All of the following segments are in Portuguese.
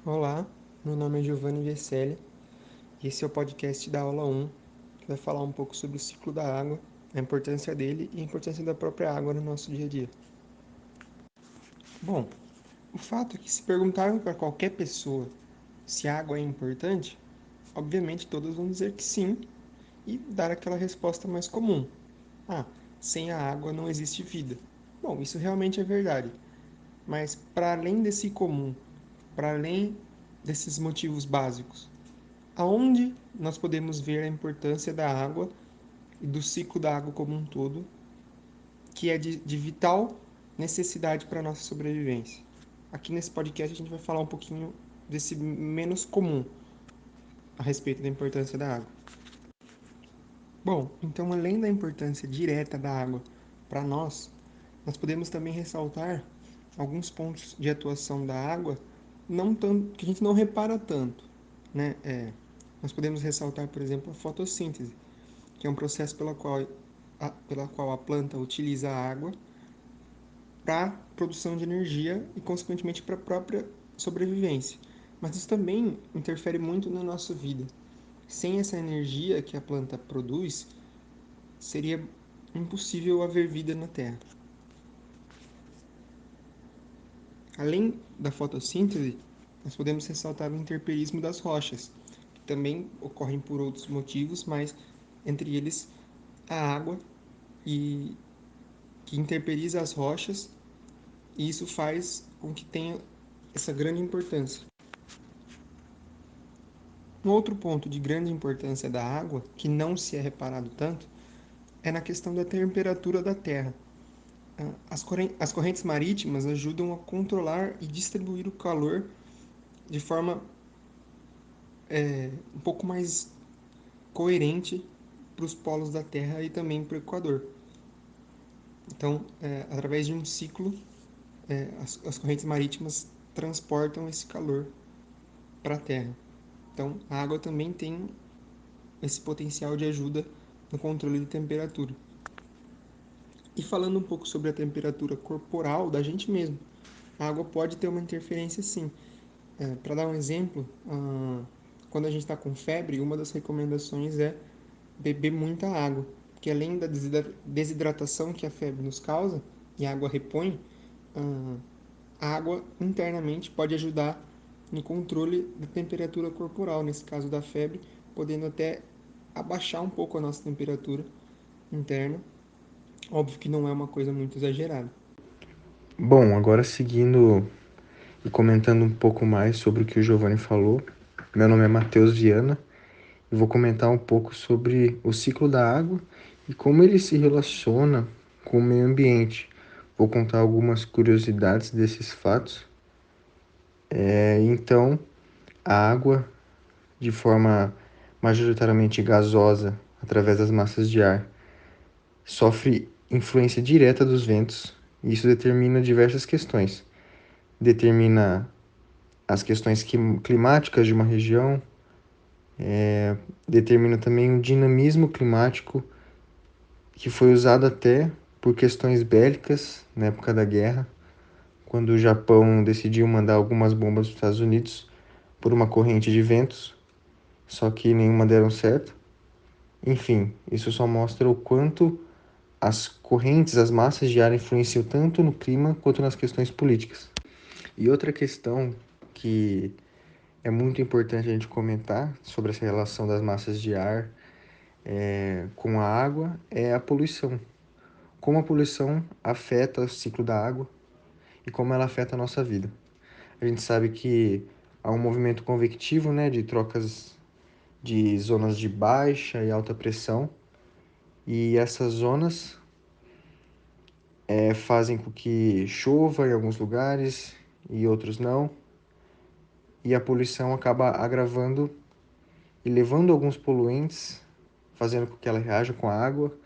Olá, meu nome é Giovanni Vesselli e esse é o podcast da aula 1, que vai falar um pouco sobre o ciclo da água, a importância dele e a importância da própria água no nosso dia a dia. Bom, o fato é que se perguntarem para qualquer pessoa se a água é importante, obviamente todas vão dizer que sim e dar aquela resposta mais comum. Ah, sem a água não existe vida. Bom, isso realmente é verdade, mas para além desse comum, para além desses motivos básicos, aonde nós podemos ver a importância da água e do ciclo da água como um todo, que é de vital necessidade para a nossa sobrevivência. Aqui nesse podcast a gente vai falar um pouquinho desse menos comum a respeito da importância da água. Bom, então além da importância direta da água para nós podemos também ressaltar alguns pontos de atuação da água não tanto, que a gente não repara tanto, né? Nós podemos ressaltar, por exemplo, a fotossíntese, que é um processo pela qual a planta utiliza a água para produção de energia e, consequentemente, para a própria sobrevivência. Mas isso também interfere muito na nossa vida. Sem essa energia que a planta produz, seria impossível haver vida na Terra. Além da fotossíntese, nós podemos ressaltar o interperismo das rochas, que também ocorrem por outros motivos, mas entre eles a água e que interperiza as rochas, e isso faz com que tenha essa grande importância. Um outro ponto de grande importância da água, que não se é reparado tanto, é na questão da temperatura da Terra. As correntes marítimas ajudam a controlar e distribuir o calor de forma um pouco mais coerente para os polos da Terra e também para o Equador. Então, através de um ciclo, as correntes marítimas transportam esse calor para a Terra. Então, a água também tem esse potencial de ajuda no controle de temperatura. E falando um pouco sobre a temperatura corporal da gente mesmo, a água pode ter uma interferência sim. Para dar um exemplo, quando a gente está com febre, uma das recomendações é beber muita água, porque além da desidratação que a febre nos causa, e a água repõe, a água internamente pode ajudar no controle da temperatura corporal, nesse caso da febre, podendo até abaixar um pouco a nossa temperatura interna. Óbvio que não é uma coisa muito exagerada. Bom, agora seguindo e comentando um pouco mais sobre o que o Giovanni falou, meu nome é Matheus Viana e vou comentar um pouco sobre o ciclo da água e como ele se relaciona com o meio ambiente. Vou contar algumas curiosidades desses fatos. Então, a água, de forma majoritariamente gasosa, através das massas de ar, sofre influência direta dos ventos e isso determina diversas questões. Determina as questões climáticas de uma região, determina também o dinamismo climático que foi usado até por questões bélicas na época da guerra, quando o Japão decidiu mandar algumas bombas para os Estados Unidos por uma corrente de ventos, só que nenhuma deram certo. Enfim, isso só mostra o quanto as correntes, as massas de ar influenciam tanto no clima quanto nas questões políticas. E outra questão que é muito importante a gente comentar sobre essa relação das massas de ar com a água é a poluição. Como a poluição afeta o ciclo da água e como ela afeta a nossa vida. A gente sabe que há um movimento convectivo, né, de trocas de zonas de baixa e alta pressão, e essas zonas fazem com que chova em alguns lugares e outros não, e a poluição acaba agravando e levando alguns poluentes, fazendo com que ela reaja com a água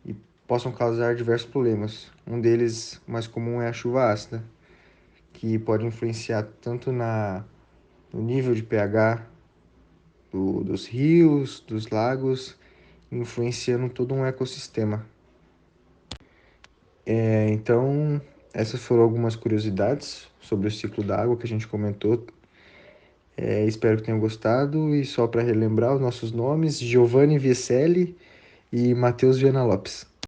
e possam causar diversos problemas. Um deles, mais comum, é a chuva ácida, que pode influenciar tanto no nível de pH dos rios, dos lagos, influenciando todo um ecossistema. Então, essas foram algumas curiosidades sobre o ciclo da água que a gente comentou. Espero que tenham gostado e só para relembrar os nossos nomes, Giovanni Vieselli e Matheus Viana Lopes.